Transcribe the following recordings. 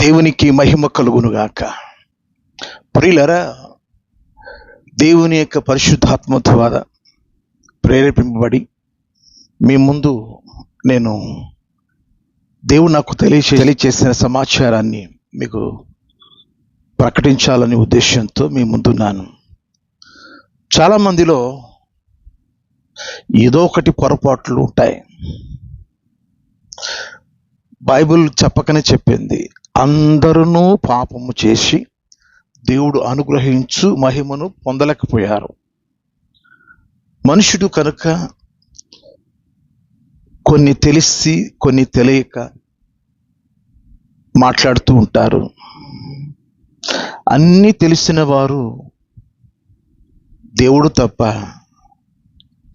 దేవునికి మహిమ కలుగునుగాక. ప్రియులారా, దేవుని యొక్క పరిశుద్ధాత్మ ద్వారా ప్రేరేపింపబడి మీ ముందు నేను దేవుడు నాకు తెలియచేసిన సమాచారాన్ని మీకు ప్రకటించాలనే ఉద్దేశంతో మీ ముందున్నాను. చాలామందిలో ఏదో ఒకటి పొరపాట్లు ఉంటాయి. బైబిల్ చెప్పకనే చెప్పింది, అందరూ పాపము చేసి దేవుడు అనుగ్రహించు మహిమను పొందలేకపోయారు. మనుషుడు కనుక కొన్ని తెలిసి కొన్ని తెలియక మాట్లాడుతూ ఉంటారు. అన్నీ తెలిసిన వారు దేవుడు తప్ప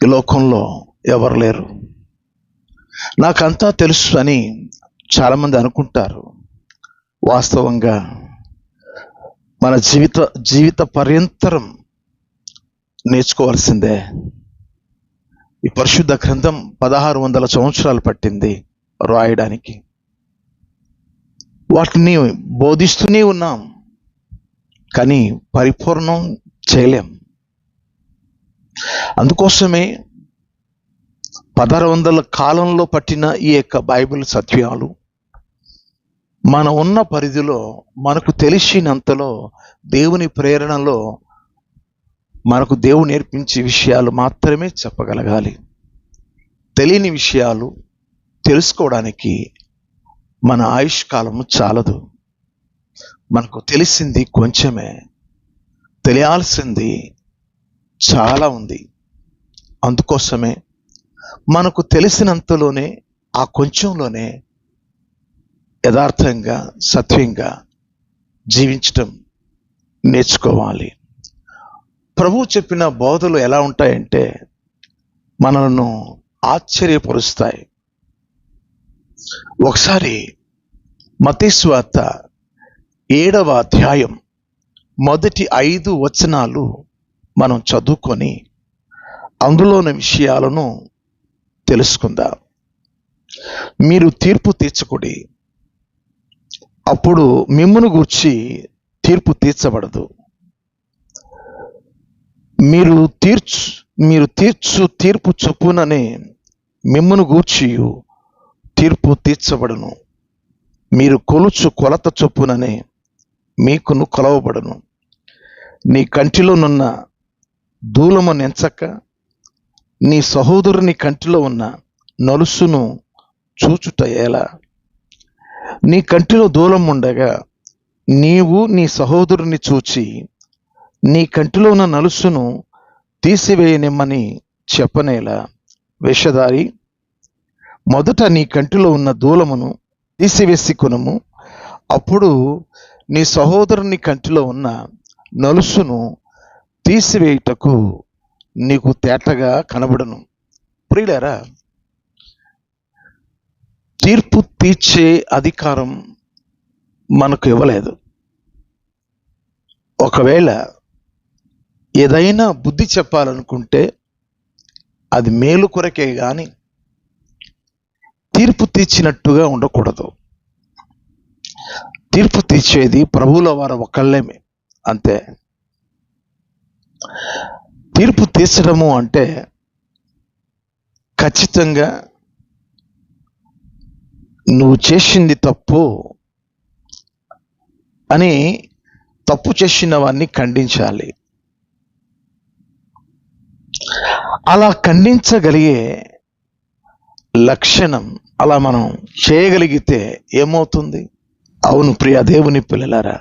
ఈ లోకంలో ఎవరు లేరు. నాకంతా తెలుసు అని చాలామంది అనుకుంటారు. వాస్తవంగా మన జీవిత పర్యంతరం నేర్చుకోవాల్సిందే. ఈ పరిశుద్ధ గ్రంథం 1600 సంవత్సరాలు పట్టింది రాయడానికి. వాటిని బోధిస్తూనే ఉన్నాం, కానీ పరిపూర్ణం చేయలేం. అందుకోసమే 1600 కాలంలో పట్టిన ఈ యొక్క బైబిల్ సత్యాలు మన ఉన్న పరిధిలో మనకు తెలిసినంతలో దేవుని ప్రేరణలో మనకు దేవుడు నేర్పించే విషయాలు మాత్రమే చెప్పగలగాలి. తెలియని విషయాలు తెలుసుకోవడానికి మన ఆయుష్కాలము చాలదు. మనకు తెలిసింది కొంచెమే, తెలియాల్సింది చాలా ఉంది. అందుకోసమే మనకు తెలిసినంతలోనే, ఆ కొంచెంలోనే యథార్థంగా సత్యంగా జీవించటం నేర్చుకోవాలి. ప్రభువు చెప్పిన బోధలు ఎలా ఉంటాయంటే మనలను ఆశ్చర్యపరుస్తాయి. ఒకసారి మత్తయి సువార్త 7వ అధ్యాయం మొదటి 5 వచనాలు మనం చదువుకొని అందులోని విషయాలను తెలుసుకుందాం. మీరు తీర్పు తీర్చకుడి, అప్పుడు మిమ్మును గూర్చి తీర్పు తీర్చబడదు. మీరు తీర్చు తీర్పు చొప్పుననే మిమ్మును గూర్చి తీర్పు తీర్చబడును. మీరు కొలుచు కొలత చొప్పుననే మీకును కొలవబడును. నీ కంటిలోనున్న దూలము నెంచక నీ సహోదరుని కంటిలో ఉన్న నలుసును చూచుట ఎలా? నీ కంటిలో దూలం ఉండగా నీవు నీ సహోదరుని చూచి నీ కంటిలో ఉన్న నలుసును తీసివేయనిమ్మని చెప్పనేలా? వేషధారి, మొదట నీ కంటిలో ఉన్న దూలమును తీసివేసి కొనుము, అప్పుడు నీ సహోదరుని కంటిలో ఉన్న నలుసును తీసివేయుటకు నీకు తేటగా కనబడును. ప్రియులారా, తీర్పు తీర్చే అధికారం మనకు ఇవ్వలేదు. ఒకవేళ ఏదైనా బుద్ధి చెప్పాలనుకుంటే అది మేలు కొరకే కానీ తీర్పు తీర్చినట్టుగా ఉండకూడదు. తీర్పు తీర్చేది ప్రభువుల వారు ఒక్కళ్ళేమే, అంతే. తీర్పు తీర్చడము అంటే ఖచ్చితంగా నువ్వు చేసింది తప్పు అని తప్పు చేసిన వాడిని ఖండించాలి. అలా ఖండించగలిగే లక్షణం అలా మనం చేయగలిగితే ఏమవుతుంది? అవును ప్రియ దేవుని పిల్లలారా,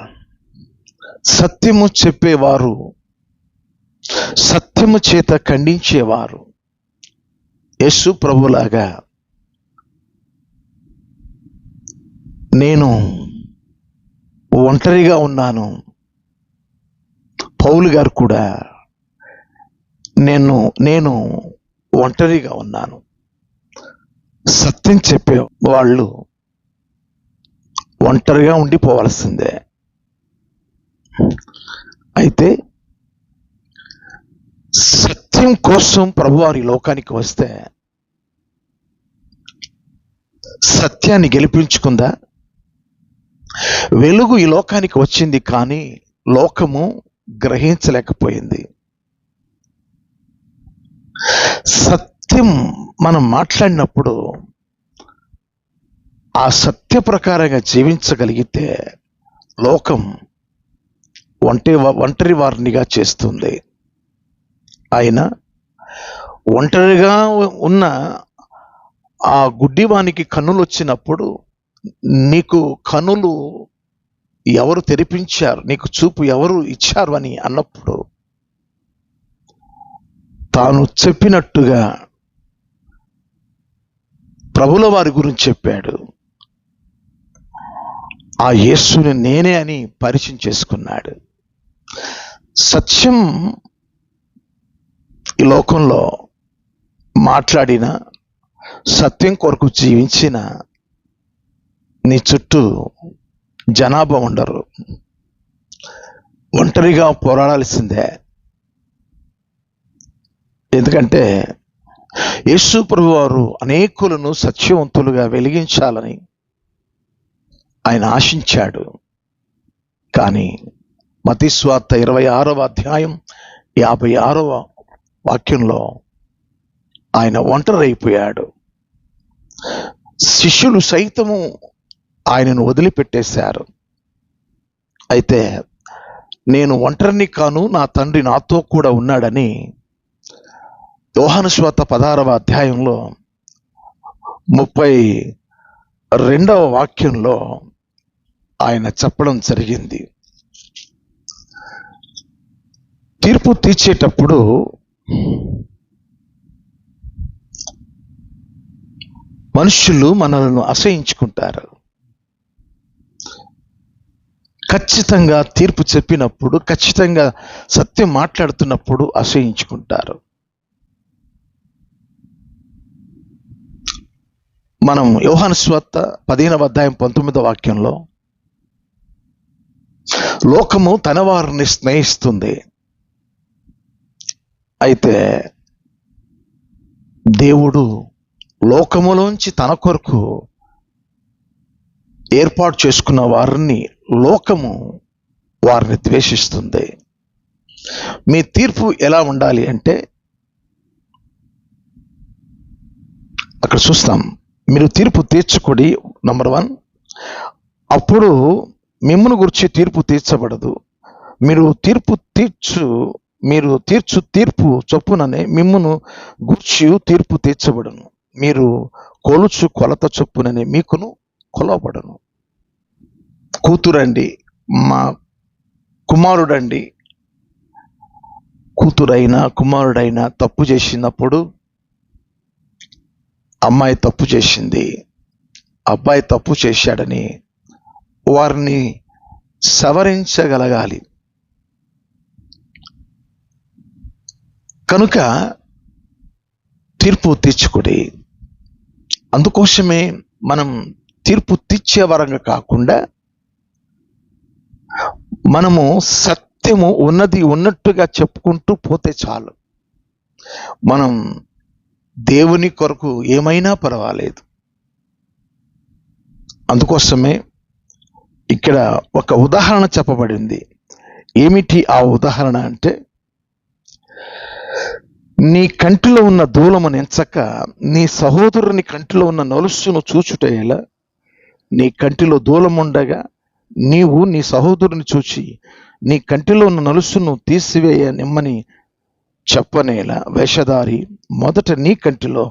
సత్యము చెప్పేవారు, సత్యము చేత ఖండించేవారు యేసు ప్రభులాగా నేను ఒంటరిగా ఉన్నాను, పౌలు గారు కూడా నేను ఒంటరిగా ఉన్నాను, సత్యం చెప్పే వాళ్ళు ఒంటరిగా ఉండిపోవాల్సిందే. అయితే సత్యం కోసం ప్రభువారి లోకానికి వస్తే సత్యాన్ని గెలిపించుకుందా? వెలుగు ఈ లోకానికి వచ్చింది, కానీ లోకము గ్రహించలేకపోయింది. సత్యం మనం మాట్లాడినప్పుడు ఆ సత్య ప్రకారంగా జీవించగలిగితే లోకం ఒంటరి వారినిగా చేస్తుంది. అయినా ఒంటరిగా ఉన్న ఆ గుడ్డివానికి కన్నులు వచ్చినప్పుడు, నీకు కన్నులు ఎవరు తెరిపించారు, నీకు చూపు ఎవరు ఇచ్చారు అని అన్నప్పుడు, తాను చెప్పినట్టుగా ప్రభుల వారి గురించి చెప్పాడు. ఆ యేసుని నేనే అని పరిచయం చేసుకున్నాడు. సత్యం ఈ లోకంలో మాట్లాడిన, సత్యం కొరకు జీవించిన నీ చుట్టూ జనాభా ఉండరు. ఒంటరిగా పోరాడాల్సిందే. ఎందుకంటే యేసు ప్రభువారు అనేకులను సత్యవంతులుగా వెలిగించాలని ఆయన ఆశించాడు. కానీ మత్తయి సువార్త 26వ అధ్యాయం 56వ వాక్యంలో ఆయన ఒంటరైపోయాడు. శిష్యులు సైతము ఆయనను వదిలిపెట్టేశారు. అయితే నేను ఒంటరిని కాను, నా తండ్రి నాతో కూడా ఉన్నాడని యోహాను సువార్త 16వ అధ్యాయంలో 32వ వాక్యంలో ఆయన చెప్పడం జరిగింది. తీర్పు తీర్చేటప్పుడు మనుషులు మనలను అసహించుకుంటారు. ఖచ్చితంగా తీర్పు చెప్పినప్పుడు, ఖచ్చితంగా సత్యం మాట్లాడుతున్నప్పుడు అసహించుకుంటారు. మనం యోహాను సువార్త 15వ అధ్యాయం 19వ వాక్యంలో, లోకము తన వారిని స్నేహిస్తుంది, అయితే దేవుడు లోకములోంచి తన కొరకు ఏర్పాటు చేసుకున్న వారిని లోకము వారిని ద్వేషిస్తుంది. మీ తీర్పు ఎలా ఉండాలి అంటే, అక్కడ చూస్తాం, మీరు తీర్పు తీర్చుకొని, నంబర్ 1, అప్పుడు మిమ్మును గురించి తీర్పు తీర్చబడదు. మీరు తీర్చు తీర్పు చొప్పుననే మిమ్మును గూర్చి తీర్పు తీర్చబడను. మీరు కొలుచు కొలత చొప్పుననే మీకును కొలవబడను. కూతురండి, మా కుమారుడండి, కూతురైనా కుమారుడైనా తప్పు చేసినప్పుడు, అమ్మాయి తప్పు చేసింది, అబ్బాయి తప్పు చేశాడని వారిని సవరించగలగాలి. కనుక తీర్పు తీర్చుకొని, అందుకోసమే మనం తీర్పు తీర్చే వరంగా కాకుండా, మనము సత్యము ఉన్నది ఉన్నట్టుగా చెప్పుకుంటూ పోతే చాలు. మనం దేవుని కొరకు ఏమైనా పర్వాలేదు. అందుకోసమే ఇక్కడ ఒక ఉదాహరణ చెప్పబడింది. ఏమిటి ఆ ఉదాహరణ అంటే, నీ కంటిలో ఉన్న దూలమును ఎంచక నీ సహోదరుని కంటిలో ఉన్న నలుసును చూచుట ఎలా? నీ కంటిలో దూలముండగా నీవు నీ సహోదరుని చూచి నీ కంటిలో ఉన్న నలుసును తీసివేయ నిమ్మని చెప్పనేలా? వేషధారి, మొదట నీ కంటిలో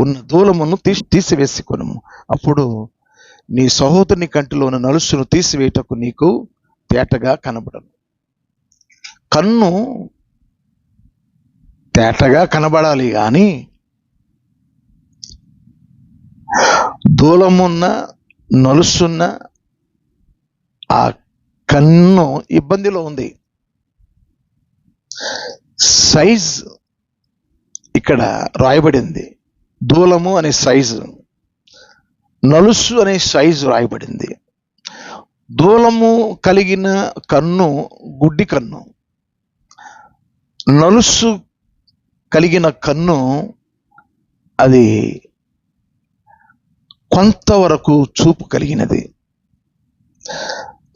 ఉన్న దూలమును తీసివేసుకొనుము, అప్పుడు నీ సహోదరుని కంటిలో ఉన్న నలుసును తీసివేయటకు నీకు తేటగా కనబడను. కన్ను తేటగా కనబడాలి, కానీ దూలమున్న నలుసున్న ఆ కన్ను ఇబ్బందిలో ఉంది. సైజ్ ఇక్కడ రాయబడింది, దూలము అనే సైజు, నలుసు అనే సైజు రాయబడింది. దూలము కలిగిన కన్ను గుడ్డి కన్ను, నలుసు కలిగిన కన్ను అది కొంతవరకు చూపు కలిగినది.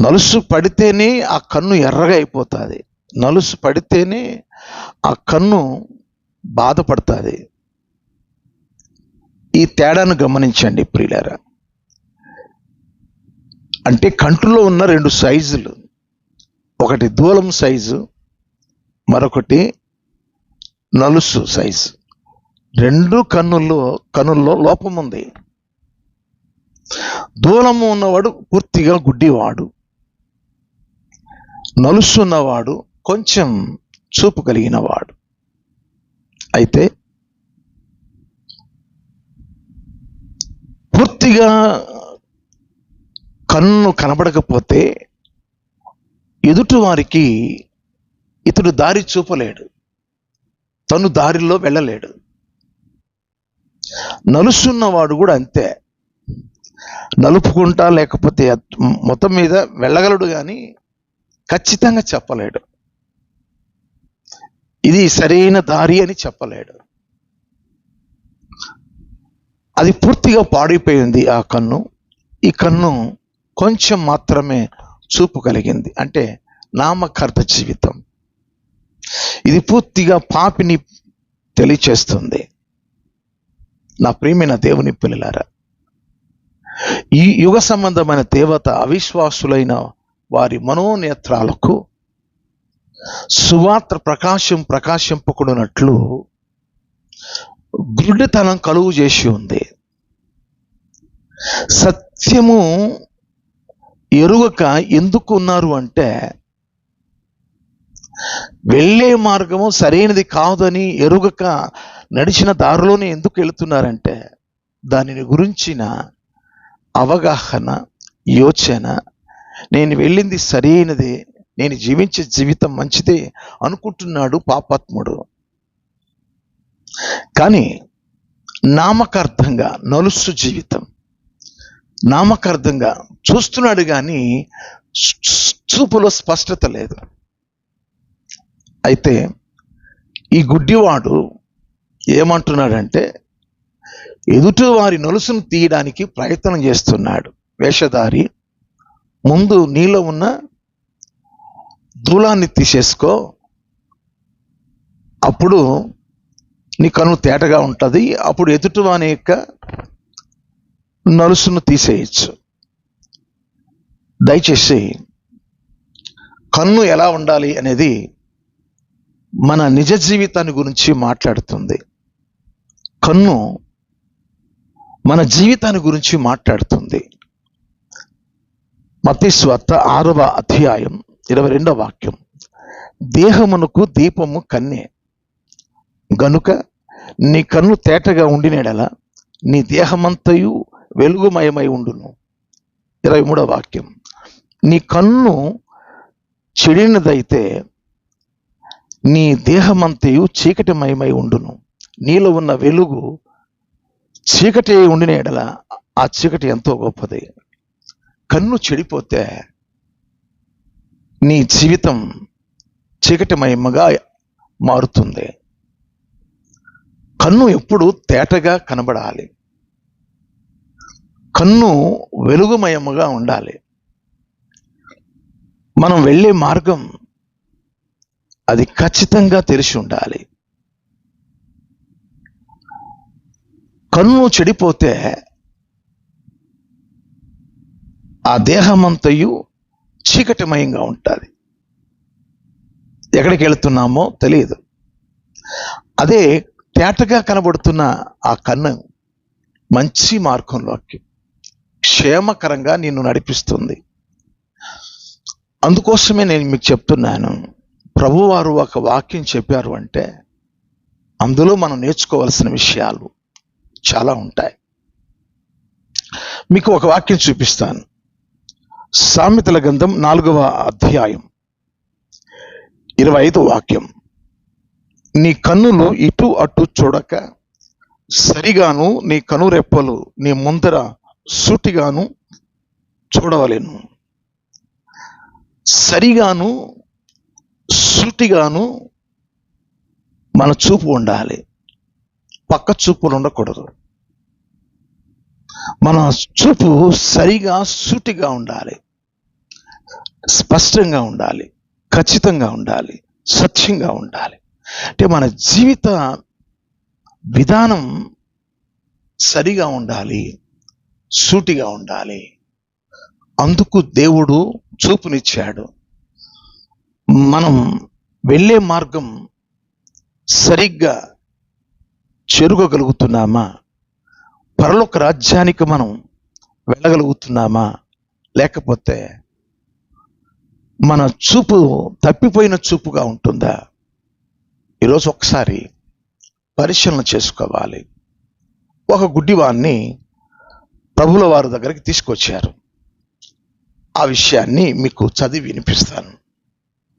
నలుసు పడితేనే ఆ కన్ను ఎర్రగా అయిపోతుంది, నలుసు పడితేనే ఆ కన్ను బాధపడుతుంది. ఈ తేడాను గమనించండి ప్రియులారా. అంటే కంటిలో ఉన్న రెండు సైజులు, ఒకటి దూలం సైజు, మరొకటి నలుసు సైజు. రెండు కన్నుల్లో లోపం ఉంది. దూలము ఉన్నవాడు పూర్తిగా గుడ్డివాడు, నలుసు ఉన్నవాడు కొంచెం చూపు కలిగిన వాడు. అయితే పూర్తిగా కన్ను కనబడకపోతే ఎదుటి వారికి ఇతడు దారి చూపలేడు, తను దారిలో వెళ్ళలేడు. నలుసున్నవాడు కూడా అంతే, నలుపుకుంటా లేకపోతే మొత్తం మీద వెళ్ళగలడు కానీ ఖచ్చితంగా చెప్పలేడు, ఇది సరైన దారి అని చెప్పలేడు. అది పూర్తిగా పాడైపోయింది ఆ కన్ను. ఈ కన్ను కొంచెం మాత్రమే చూపు కలిగింది, అంటే నామకార్థ జీవితం. ఇది పూర్తిగా పాపిని తెలియచేస్తుంది. నా ప్రియమైన దేవుని పిల్లలారా, ఈ యుగ సంబంధమైన దేవత అవిశ్వాసులైన వారి మనోనేత్రాలకు సువార్త ప్రకాశింపకున్నట్లు గుడ్డితనం కలుగు చేసి ఉంది. సత్యము ఎరుగక ఎందుకు ఉన్నారు అంటే, వెళ్ళే మార్గము సరైనది కాదని ఎరుగక నడిచిన దారిలోనే ఎందుకు వెళుతున్నారంటే, దానిని గురించిన అవగాహన, యోచన, నేను వెళ్ళింది సరైనదే, నేను జీవించే జీవితం మంచిదే అనుకుంటున్నాడు పాపాత్ముడు. కానీ నామకార్థంగా నలుసు జీవితం, నామకార్థంగా చూస్తున్నాడు కానీ చూపులో స్పష్టత లేదు. అయితే ఈ గుడ్డివాడు ఏమంటున్నాడంటే, ఎదుటి వారి నలుసును తీయడానికి ప్రయత్నం చేస్తున్నాడు. వేషధారి, ముందు నీలో ఉన్న దూలాన్ని తీసేసుకో, అప్పుడు నీ కన్ను తేటగా ఉంటుంది, అప్పుడు ఎదుటివాని యొక్క నలుసును తీసేయచ్చు. దయచేసి కన్ను ఎలా ఉండాలి అనేది మన నిజ జీవితాన్ని గురించి మాట్లాడుతుంది. కన్ను మన జీవితాన్ని గురించి మాట్లాడుతుంది. మత్తయి సువార్త 6వ అధ్యాయం 22వ వాక్యం, దేహమునకు దీపము కన్నే గనుక నీ కన్ను తేటగా ఉండినెడల నీ దేహమంతయు వెలుగుమయమై ఉండును. 23వ వాక్యం, నీ కన్ను చెడినదైతే నీ దేహమంతయు చీకటిమయమై ఉండును. నీలో ఉన్న వెలుగు చీకటి ఉండిన ఎడల ఆ చీకటి ఎంతో గొప్పది. కన్ను చెడిపోతే నీ జీవితం చీకటిమయముగా మారుతుంది. కన్ను ఎప్పుడు తేటగా కనబడాలి, కన్ను వెలుగుమయముగా ఉండాలి. మనం వెళ్ళే మార్గం అది ఖచ్చితంగా తెలిసి ఉండాలి. కన్ను చెడిపోతే ఆ దేహమంతయు చీకటిమయంగా ఉంటుంది, ఎక్కడికి వెళుతున్నామో తెలియదు. అదే తేటగా కనబడుతున్న ఆ కన్ను మంచి మార్గంలోకి క్షేమకరంగా నిన్ను నడిపిస్తుంది. అందుకోసమే నేను మీకు చెప్తున్నాను, ప్రభువారు ఒక వాక్యం చెప్పారు అంటే అందులో మనం నేర్చుకోవాల్సిన విషయాలు చాలా ఉంటాయి. మీకు ఒక వాక్యం చూపిస్తాను. సామెతల గ్రంథం 4వ అధ్యాయం 25వ వాక్యం, నీ కన్నులు ఇటు అటు చూడక సరిగాను నీ కనురెప్పలు నీ ముందర సూటిగాను చూడవలెను. సరిగాను సూటిగాను మన చూపు ఉండాలి, పక్క చూపులు ఉండకూడదు. మన చూపు సరిగా సూటిగా ఉండాలి. స్పష్టంగా ఉండాలి, ఖచ్చితంగా ఉండాలి, సత్యంగా ఉండాలి. అంటే మన జీవిత విధానం సరిగా ఉండాలి, సూటిగా ఉండాలి. అందుకు దేవుడు చూపునిచ్చాడు. మనం వెళ్ళే మార్గం సరిగ్గా చేరుకోగలుగుతున్నామా? పరలోక రాజ్యానికి మనం వెళ్ళగలుగుతున్నామా? లేకపోతే మన చూపు తప్పిపోయిన చూపుగా ఉంటుందా? ఈరోజు ఒకసారి పరిశీలన చేసుకోవాలి. ఒక గుడ్డివాన్ని ప్రభుల వారి దగ్గరికి తీసుకొచ్చారు. ఆ విషయాన్ని మీకు చదివి వినిపిస్తాను.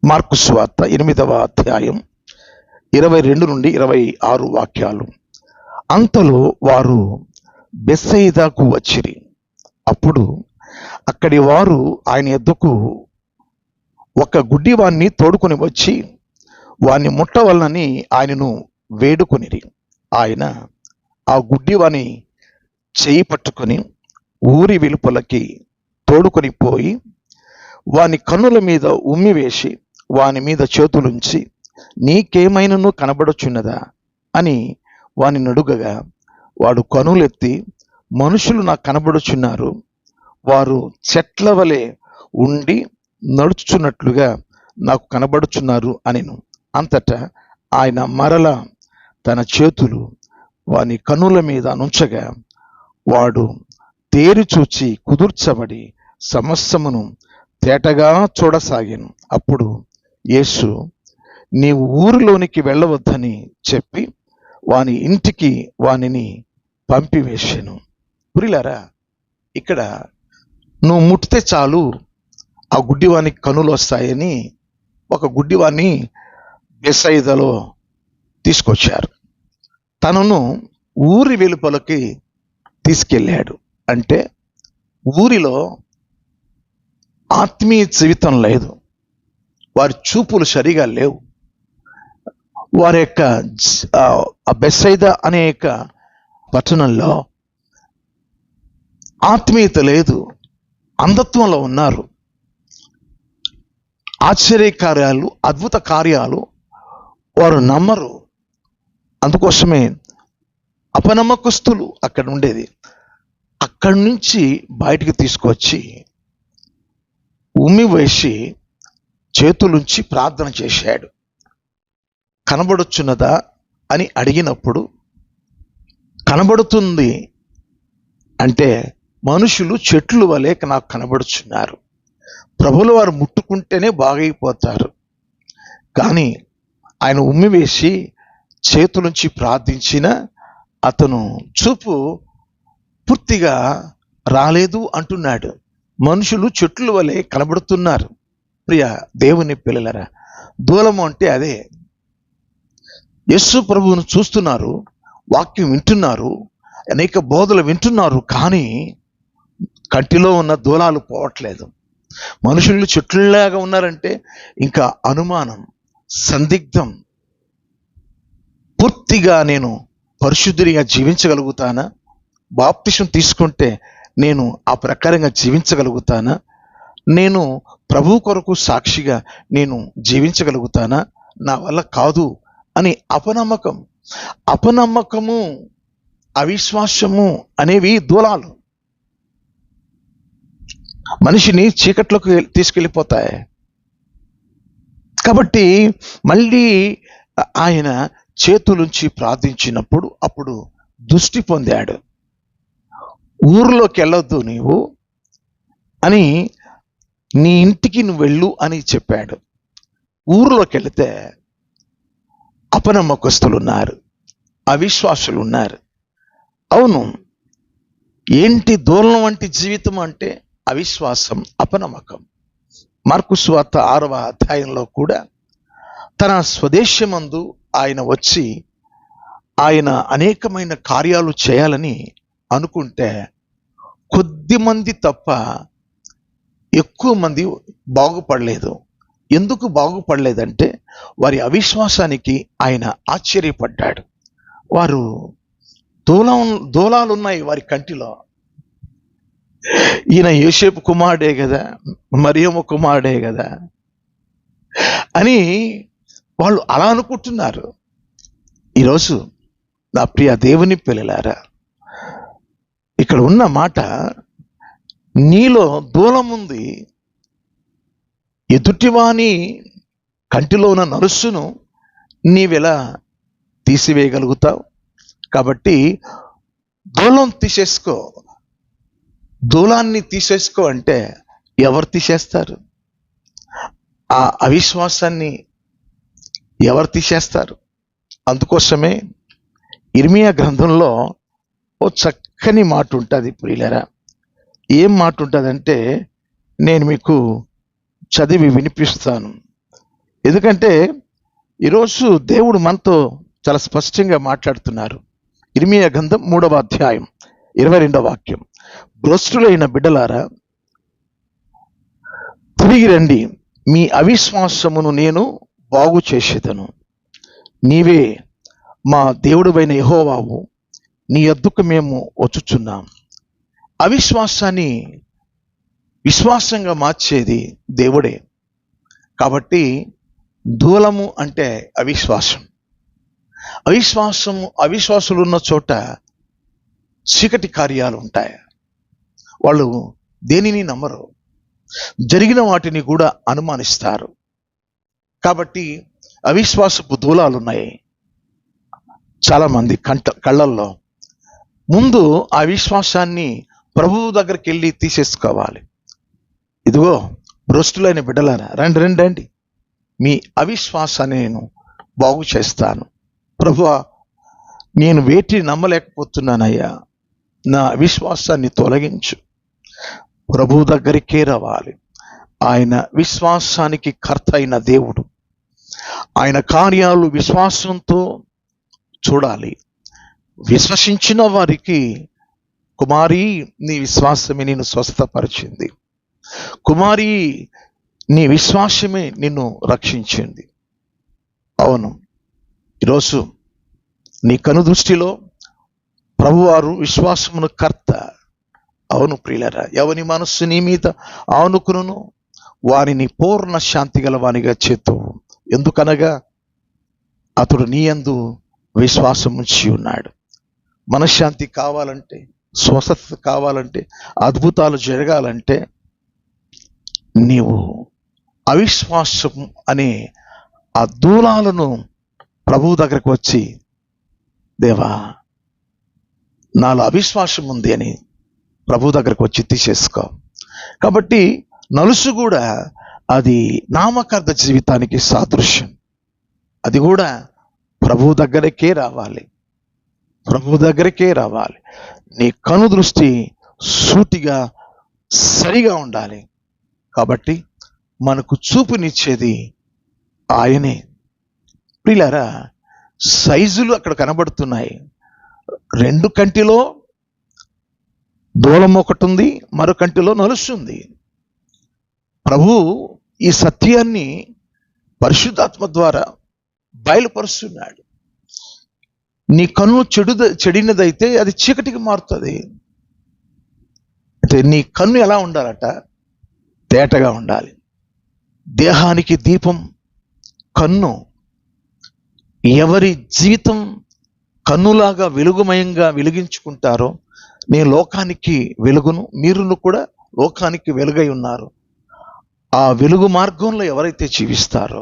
మార్కు సువార్త 8వ అధ్యాయం 22 నుండి 26 వాక్యాలు. అంతలో వారు బెత్సయిదాకు వచ్చిరి. అప్పుడు అక్కడి వారు ఆయన యొద్దకు ఒక గుడ్డివాన్ని తోడుకొని వచ్చి వాని ముట్టవలనని ఆయనను వేడుకొనిరి. ఆయన ఆ గుడ్డివాని చేయి పట్టుకొని ఊరి వెలుపలకి తోడుకొని పోయి వాని కన్నుల మీద ఉమ్మి వేసి వాని మీద చేతులుంచి, నీకేమైనను కనబడుచున్నదా అని వాని నడుగగా, వాడు కనులెత్తి, మనుషులు నాకు కనబడుచున్నారు, వారు చెట్ల వలె ఉండి నడుచుచున్నట్లుగా నాకు కనబడుచున్నారు అనెను. అంతటా ఆయన మరల తన చేతులు వాని కన్నుల మీద నుంచగా వాడు తేరి చూచి కుదుర్చబడి సమస్తమును తేటగా చూడసాగాను. అప్పుడు యేసు, నీవు ఊరిలోనికి వెళ్ళవద్దని చెప్పి వాని ఇంటికి వానిని పంపివేశాను. పురిలారా, ఇక్కడ నువ్వు ముట్టితే చాలు ఆ గుడ్డివానికి కనులు వస్తాయని ఒక గుడ్డివాన్ని బెత్సయిదాలో తీసుకొచ్చారు. తనను ఊరి వెలుపలకి తీసుకెళ్ళాడు. అంటే ఊరిలో ఆత్మీయ జీవితం లేదు, వారి చూపులు సరిగా లేవు. వారి యొక్క బెత్సయిదా అనే యొక్క పట్టణంలో ఆత్మీయత లేదు, అంధత్వంలో ఉన్నారు. ఆశ్చర్యకార్యాలు, అద్భుత కార్యాలు వారు నమ్మరు. అందుకోసమే అపనమ్మకస్తులు అక్కడ ఉండేది. అక్కడి నుంచి బయటికి తీసుకొచ్చి ఉమ్మి వేసి చేతులుంచి ప్రార్థన చేశాడు. కనబడుచున్నదా అని అడిగినప్పుడు కనబడుతుంది అంటే మనుషులు చెట్లు వలె నాకు కనబడుచున్నారు. ప్రభువుల వారు ముట్టుకుంటేనే బాగైపోతారు. కానీ ఆయన ఉమ్మి వేసి చేతులుంచి ప్రార్థించిన అతను చూపు పూర్తిగా రాలేదు అంటున్నాడు. మనుషులు చెట్లు వలె కనబడుతున్నారు. ప్రియ దేవుని పిల్లలరా, దూలము అంటే అదే. యేసు ప్రభువును చూస్తున్నారు, వాక్యం వింటున్నారు, అనేక బోధలు వింటున్నారు, కానీ కంటిలో ఉన్న దూలాలు పోవట్లేదు. మనుషులు చెట్లులాగా ఉన్నారంటే ఇంకా అనుమానం, సందిగ్ధం. పూర్తిగా నేను పరిశుద్ధునిగా జీవించగలుగుతానా? బాప్తిసం తీసుకుంటే నేను ఆ ప్రకారంగా జీవించగలుగుతానా? నేను ప్రభు కొరకు సాక్షిగా నేను జీవించగలుగుతానా? నా వల్ల కాదు అని అపనమ్మకము, అవిశ్వాసము అనేవి దూలాలు మనిషిని చీకట్లోకి తీసుకెళ్ళిపోతాయి. కాబట్టి మళ్ళీ ఆయన చేతులుంచి ప్రార్థించినప్పుడు అప్పుడు దృష్టి పొందాడు. ఊర్లోకి వెళ్ళొద్దు నీవు అని, నీ ఇంటికి నువ్వు వెళ్ళు అని చెప్పాడు. ఊర్లోకి వెళితే అపనమ్మకస్తులు ఉన్నారు, అవిశ్వాసులు ఉన్నారు. అవును, ఏంటి దూలం వంటి జీవితం అంటే అవిశ్వాసం, అపనమ్మకం. మార్కు సువార్త 6వ అధ్యాయంలో కూడా తన స్వదేశమందు ఆయన వచ్చి ఆయన అనేకమైన కార్యాలు చేయాలని అనుకుంటే కొద్ది మంది తప్ప ఎక్కువ మంది బాగుపడలేదు. ఎందుకు బాగుపడలేదంటే వారి అవిశ్వాసానికి ఆయన ఆశ్చర్యపడ్డాడు. వారు దూలాలున్నాయి వారి కంటిలో. ఈయన యోసేపు కుమారుడే కదా, మరియమ్మ కుమారుడే కదా అని వాళ్ళు అలా అనుకుంటున్నారు. ఈరోజు నా ప్రియ దేవుని పిల్లలారా, ఇక్కడ ఉన్న మాట, నీలో దూలముంది, ఎదుటివాని కంటిలో ఉన్న నలుసును నీవెలా తీసివేయగలుగుతావు? కాబట్టి దూలం తీసేసుకో. దూలాన్ని తీసేసుకో అంటే ఎవరు తీసేస్తారు? ఆ అవిశ్వాసాన్ని ఎవరు తీసేస్తారు? అందుకోసమే ఇర్మియా గ్రంథంలో ఓ చక్కని మాట ఉంటుంది ప్రియులారా. ఏం మాట ఉంటుందంటే నేను మీకు చదివి వినిపిస్తాను. ఎందుకంటే ఈరోజు దేవుడు మనతో చాలా స్పష్టంగా మాట్లాడుతున్నారు. ఇర్మియా గ్రంథం 3వ అధ్యాయం 22వ వాక్యం. భ్రష్టులైన బిడ్డలారా, తిరిగి రండి, మీ అవిశ్వాసమును నేను బాగు చేసేదను. నీవే మా దేవుడైన యెహోవావు, నీ యొద్దకు మేము వచ్చుచున్నాం. అవిశ్వాసాన్ని విశ్వాసంగా మార్చేది దేవుడే. కాబట్టి దూలము అంటే అవిశ్వాసం. అవిశ్వాసులు ఉన్న చోట చీకటి కార్యాలు ఉంటాయి. వాళ్ళు దేనిని నమ్మరు, జరిగిన వాటిని కూడా అనుమానిస్తారు. కాబట్టి అవిశ్వాసపు దూలాలు ఉన్నాయి చాలా మంది కళ్ళల్లో. ముందు ఆ విశ్వాసాన్ని ప్రభువు దగ్గరికి వెళ్ళి తీసేసుకోవాలి. ఇదిగో భ్రష్టులైన బిడ్డలారా, రండి రండి రండి, మీ అవిశ్వాసాన్ని నేను బాగు చేస్తాను. ప్రభువా, నేను వేటిని నమ్మలేకపోతున్నానయ్యా, నా విశ్వాసాన్ని తొలగించు. ప్రభు దగ్గరికే రావాలి. ఆయన విశ్వాసానికి కర్త అయిన దేవుడు. ఆయన కార్యాలు విశ్వాసంతో చూడాలి. విశ్వసించిన వారికి, కుమారి నీ విశ్వాసమే నిన్ను స్వస్థపరిచింది, కుమారి నీ విశ్వాసమే నిన్ను రక్షించింది. అవును, ఈరోజు నీ కనుదృష్టిలో ప్రభువారు విశ్వాసమును కర్త. అవును ప్రియులారా, ఎవని మనస్సు నీ మీద ఆనుకును వారిని పూర్ణ శాంతి గల వానిగా చేతువు. ఎందుకనగా అతడు నీ యందు విశ్వాసం ఉంచి ఉన్నాడు. మనశ్శాంతి కావాలంటే, స్వస్థత కావాలంటే, అద్భుతాలు జరగాలంటే నీవు అవిశ్వాసం అనే ఆ దూలాలను ప్రభువు దగ్గరకు వచ్చి, దేవా నాలో అవిశ్వాసం ఉంది అని ప్రభు దగ్గరకు వచ్చి తీసేసుకో. కాబట్టి నలుసు కూడా అది నామకార్థ జీవితానికి సాదృశ్యం. అది కూడా ప్రభు దగ్గరకే రావాలి, ప్రభు దగ్గరకే రావాలి. నీ కను దృష్టి సూటిగా సరిగా ఉండాలి. కాబట్టి మనకు చూపునిచ్చేది ఆయనే. ప్రియులారా, సైజులు అక్కడ కనబడుతున్నాయి. 2 కంటిలో దూలం ఒకటి ఉంది, మరో కంటిలో నలుస్తుంది. ప్రభు ఈ సత్యాన్ని పరిశుద్ధాత్మ ద్వారా బయలుపరుస్తున్నాడు. నీ కన్ను చెడినదైతే అది చీకటికి మారుతుంది. అయితే నీ కన్ను ఎలా ఉండాలట? తేటగా ఉండాలి. దేహానికి దీపం కన్ను. ఎవరి జీవితం కన్నులాగా వెలుగుమయంగా వెలిగించుకుంటారో, నేను లోకానికి వెలుగును, మీరును కూడా లోకానికి వెలుగై ఉన్నారు. ఆ వెలుగు మార్గంలో ఎవరైతే జీవిస్తారో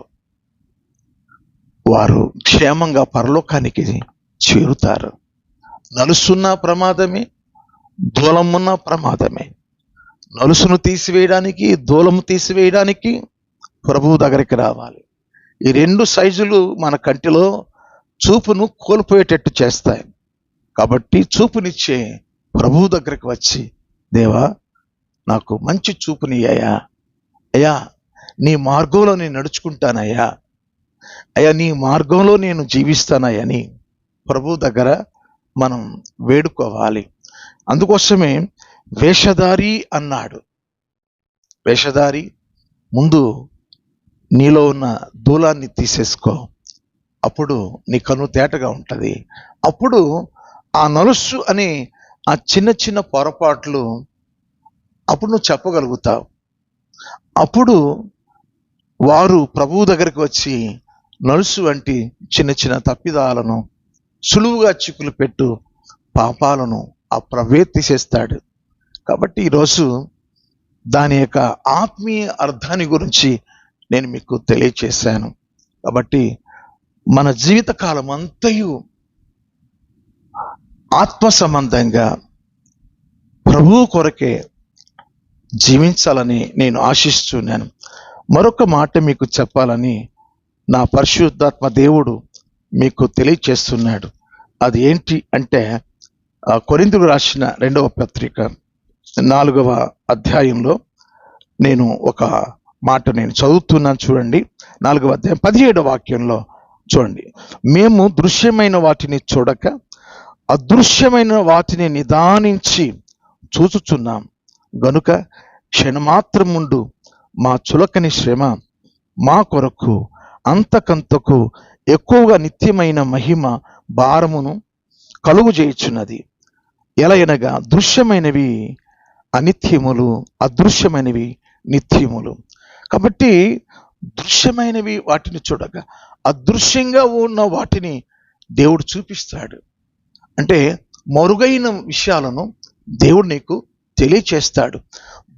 వారు క్షేమంగా పరలోకానికి చేరుతారు. నలుసున్న ప్రమాదమే, దూలమున్న ప్రమాదమే. నలుసును తీసివేయడానికి, దూలము తీసివేయడానికి ప్రభువు దగ్గరికి రావాలి. ఈ 2 సైజులు మన కంటిలో చూపును కోల్పోయేటట్టు చేస్తాయి. కాబట్టి చూపునిచ్చే ప్రభువు దగ్గరికి వచ్చి, దేవా నాకు మంచి చూపునియ్యా, అయ్యా నీ మార్గంలో నేను నడుచుకుంటానయ్యా, అయ్యా నీ మార్గంలో నేను జీవిస్తానయ్యని ప్రభు దగ్గర మనం వేడుకోవాలి. అందుకోసమే వేషధారి అన్నాడు. వేషధారి, ముందు నీలో ఉన్న దూలాన్ని తీసేసుకో, అప్పుడు నీ కన్ను తేటగా ఉంటుంది. అప్పుడు ఆ నలుసు అనే ఆ చిన్న చిన్న పొరపాట్లు అప్పుడు నువ్వు చెప్పగలుగుతావు. అప్పుడు వారు ప్రభువు దగ్గరికి వచ్చి నలుసు వంటి చిన్న చిన్న తప్పిదాలను, సులువుగా చిక్కులు పెట్టు పాపాలను ఆ ప్రభువే తీసేస్తాడు. కాబట్టి ఈరోజు దాని యొక్క ఆత్మీయ అర్థాన్ని గురించి నేను మీకు తెలియచేశాను. కాబట్టి మన జీవిత కాలం అంతయు ఆత్మ సంబంధంగా ప్రభువు కొరకే జీవించాలని నేను ఆశిస్తున్నాను. మరొక మాట మీకు చెప్పాలని నా పరిశుద్ధాత్మ దేవుడు మీకు తెలియచేస్తున్నాడు. అది ఏంటి అంటే కొరింథీయులకు రాసిన 2వ పత్రిక 4వ అధ్యాయంలో నేను ఒక మాట నేను చదువుతున్నాను, చూడండి. 4వ అధ్యాయం 17వ వాక్యంలో చూడండి. మేము దృశ్యమైన వాటిని చూడక అదృశ్యమైన వాటిని నిదానించి చూచుచున్నాం గనుక క్షణమాత్రం ముందు మా చులకని శ్రమ మా కొరకు అంతకంతకు ఎక్కువగా నిత్యమైన మహిమ భారమును కలుగు చేయుచున్నది. ఎలయనగా దృశ్యమైనవి అనిత్యములు, అదృశ్యమైనవి నిత్యములు. కాబట్టి దృశ్యమైనవి వాటిని చూడక అదృశ్యంగా ఉన్న వాటిని దేవుడు చూపిస్తాడు. అంటే మరుగైన విషయాలను దేవుడు నీకు తెలియచేస్తాడు.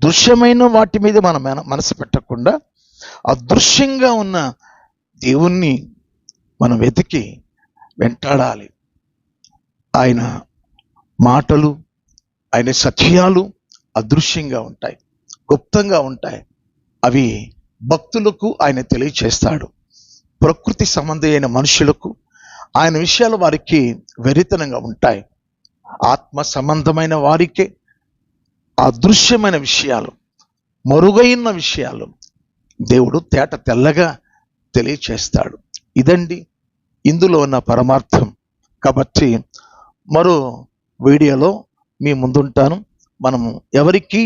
దృశ్యమైన వాటి మీద మనం మనసు పెట్టకుండా అదృశ్యంగా ఉన్న దేవుణ్ణి మనం వెతికి వెంటాడాలి. ఆయన మాటలు, ఆయన సత్యాలు అదృశ్యంగా ఉంటాయి, గుప్తంగా ఉంటాయి. అవి భక్తులకు ఆయన తెలియచేస్తాడు. ప్రకృతి సంబంధమైన మనుషులకు ఆయన విషయాలు వారికి వెరితనంగా ఉంటాయి. ఆత్మ సంబంధమైన వారికే అదృశ్యమైన విషయాలు, మరుగైన విషయాలు దేవుడు తేట తెల్లగా తెలియచేస్తాడు. ఇదండి ఇందులో ఉన్న పరమార్థం. కాబట్టి మరో వీడియోలో మీ ముందుంటాను. మనము ఎవరికి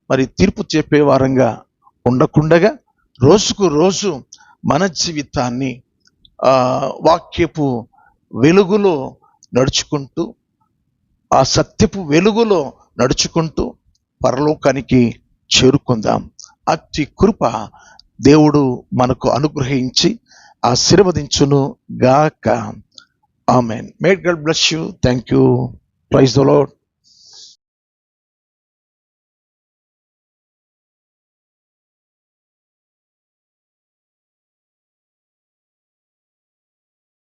మరి తీర్పు చెప్పే వారంగా ఉండకుండగా రోజుకు రోజు మన జీవితాన్ని వాక్యపు వెలుగులో నడుచుకుంటూ, ఆ సత్యపు వెలుగులో నడుచుకుంటూ పరలోకానికి చేరుకుందాం. అతి కృప దేవుడు మనకు అనుగ్రహించి ఆశీర్వదించును గాక. Amen. May God bless you. Thank you. Praise the lord.